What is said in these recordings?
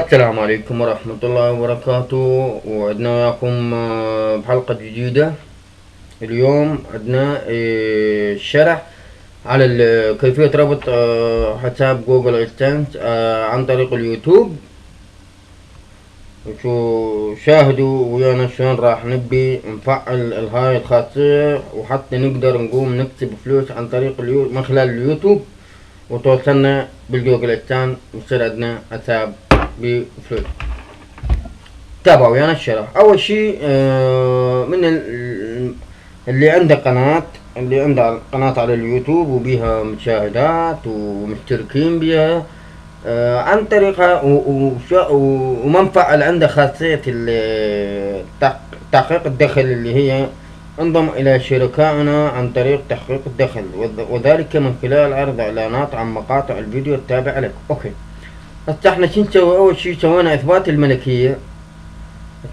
السلام عليكم ورحمة الله وبركاته، وعدنا وياكم بحلقة جديدة. اليوم عندنا شرح على كيفية ربط حساب جوجل ادسنس عن طريق اليوتيوب. شاهدوا ويانا شلون راح نبي نفعل هاي الخاصية، وحتى نقدر نقوم نكسب فلوس عن طريق من خلال اليوتيوب، وتوصلنا بالجوجل ادسنس ويصير عندنا حساب بفلوس. تابعوا ويانا الشرح. اول شي من اللي عنده قناة على اليوتيوب وبيها مشاهدات ومشتركين بيها عن طريقها وما مفعل عنده خاصية تحقيق الدخل، اللي هي انضم الى شركائنا عن طريق تحقيق الدخل، وذلك من خلال عرض اعلانات عن مقاطع الفيديو التابعة لك. اوكي، هسه احنا شو نسوي؟ اول شي سوينا اثبات الملكية،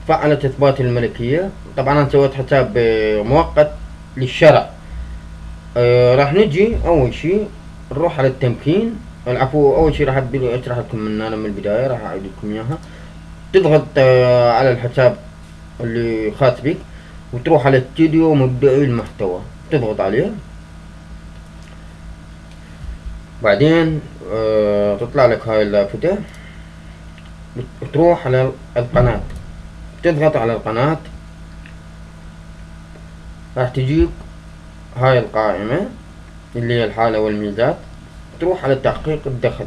تفعلت اثبات الملكية. طبعا انا سويت حساب مؤقت للشرع. راح نجي اول شي نروح على التمكين. العفو، اول شي راح اشرح لكم من انا من البداية، راح اعيد لكم اياها. تضغط على الحساب اللي خاص بك، وتروح على استوديو مبدئي المحتوى، تضغط عليه. بعدين تطلع لك هاي اللافتة، تروح على القناة، تضغط على القناة، راح تجيب هاي القائمة اللي هي الحالة والميزات. تروح على تحقيق الدخل،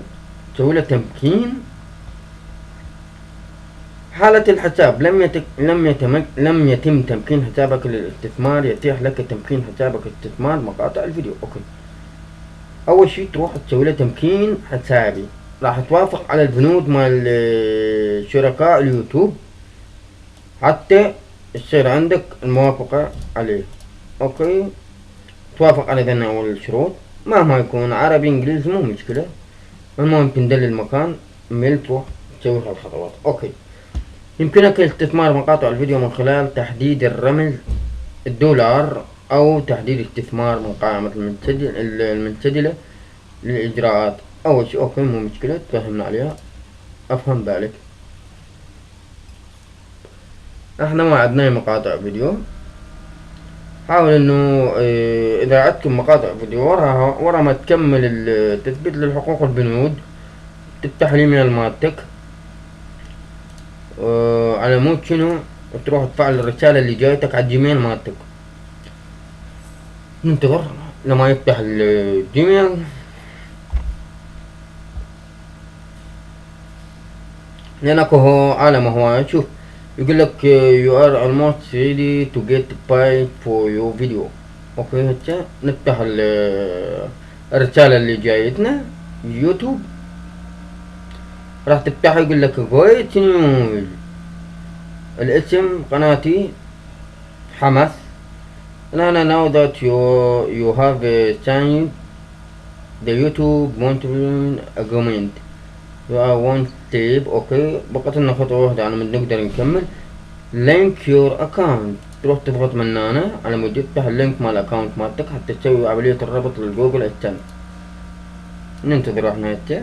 تسوي له تمكين. حالة الحساب لم يتم تمكين حسابك للاستثمار، يتيح لك تمكين حسابك لاستثمار مقاطع الفيديو. اوكي، اول شي تروح تسوي له تمكين حسابي، راح توافق على البنود مال شركاء اليوتيوب حتى يصير عندك الموافقة عليه. اوكي، توافق على ذن اول الشروط، مهما يكون عربي انجليزي مو مشكلة، المهم تندل المكان ميل تروح تسوي هالخطوات. اوكي، يمكنك استثمار مقاطع الفيديو من خلال تحديد الرمز $، او تحديد استثمار من قائمة المنسدلة للإجراءات. اول شيء اوكي مو مشكلة، تفهمنا عليها، افهم بالك. احنا ما عندنا مقاطع فيديو. حاول انه اذا عندكم مقاطع فيديو ورا ما تكمل التثبيت للحقوق والبنود، تفتح الايميل مالتك على مود شنو، تروح تفعل الرسالة اللي جايتك على الجيميل مالتك. ننتظر لما يفتح الجيميل. لأنك هو عالم هواي. شوف يقول لك you are almost ready to get paid for your video. اوكي، هسه نفتح الرسالة اللي جايتنا يوتيوب، راح تفتح يقول لك voice news. الاسم قناتي حمس. أنا now that you have signed the YouTube monitoring agreement you are one step. اوكي، بقت لنا خطوة واحدة على من نقدر نكمل. link your account، تروح تضغط من هنا على مود يفتح اللينك مال الاكونت مالتك حتى تسوي عملية الربط للجوجل ادسنس. ننتظر احنا هسه.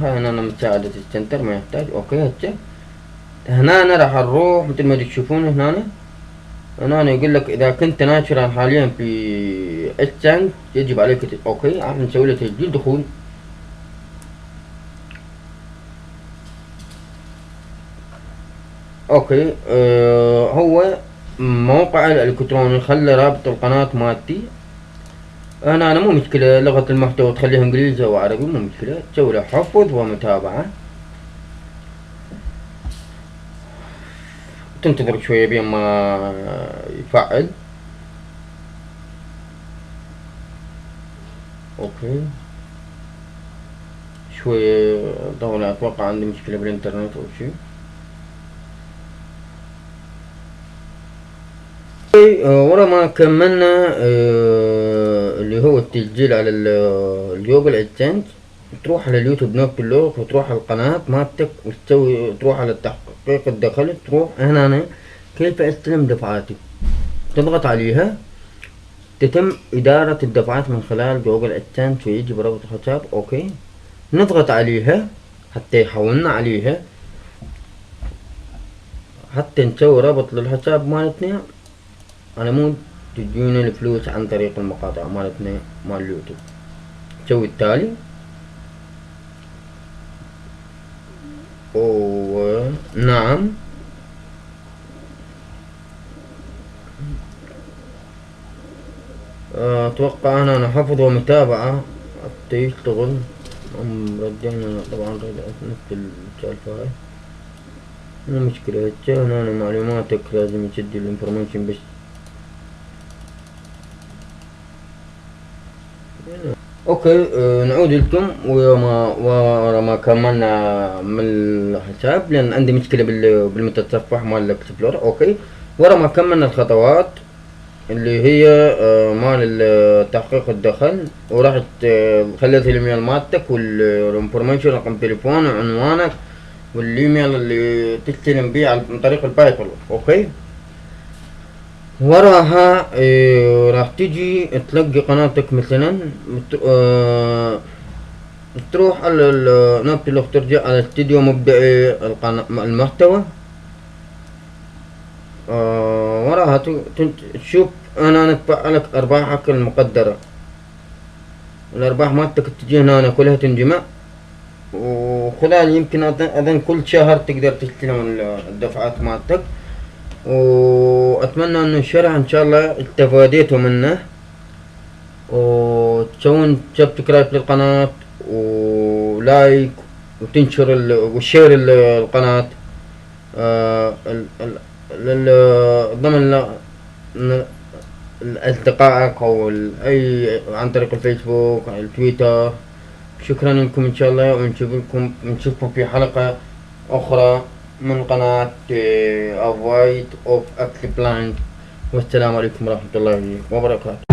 هاي انا مساعدة السنتر ما يحتاج. اوكي، هسه هنا أنا راح نروح مثل ما تشوفون هنا يقول لك اذا كنت ناشرا حاليا في ادسنس يجب عليك اوكي، راح نسوي له تسجيل دخول. اوكي، هو موقع الالكتروني، خلى رابط القناة مالتي. انا مو مشكلة لغة المحتوى تخليها انجليزي او عربي، مو مشكلة، تسوي له حفظ ومتابعة. تنتظر شوية بين ما يفعل. اوكي، شوية طولة، اتوقع عندي مشكلة بالانترنت او شي. ورا ما كملنا اللي هو التسجيل على الجوجل ادسنس، تروح على اليوتيوب نفس اللوك، وتروح على القناة مالتك تروح على تحقيق الدخل، تروح هنا كيف استلم دفعاتي، تضغط عليها. تتم إدارة الدفعات من خلال جوجل أدسنس ويجي برابط الحساب. أوكي، نضغط عليها حتى يحولنا عليها، حتى نسوي رابط للحساب مالتنا على مود تجينا الفلوس عن طريق المقاطع مالتنا مال اليوتيوب. نسوي التالي، نعم. اتوقع انا حفظ ومتابعة حتى يشتغل. رجعنا طبعا نفس السالفة هاي، مو مشكلة. هنا معلوماتك لازم يسجل الانفورميشن بس. اوكي، نعود لكم ورا ما كملنا من الحساب، لان عندي مشكلة بالمتصفح مال الاكسبلور. اوكي، ورا ما كملنا الخطوات اللي هي تحقيق الدخل، ورحت خليت الايميل مالتك والانفورميشن، رقم تليفون وعنوانك والايميل اللي تستلم بيه عن طريق الباي بال. اوكي، وراها راح تجي تلقي قناتك مثلا، تروح على نفس الوقت ترجع على استديو مبدئي المحتوى. وراها تشوف انا ندفع لك ارباحك المقدرة، الارباح مالتك تجي هنا كلها تنجمع، وخلال يمكن اظن كل شهر تقدر تستلم الدفعات مالتك. واتمنى انه الشرح ان شاء الله استفاديتوا منه، وتسوون سبسكرايب للقناة ولايك وتنشر وشير القناة ضمن أصدقائك أو أي عن طريق الفيسبوك أو التويتر. شكرا لكم إن شاء الله، ونشوفكم في حلقة أخرى من قناة Avoid of Eggplant. والسلام عليكم ورحمة الله وبركاته.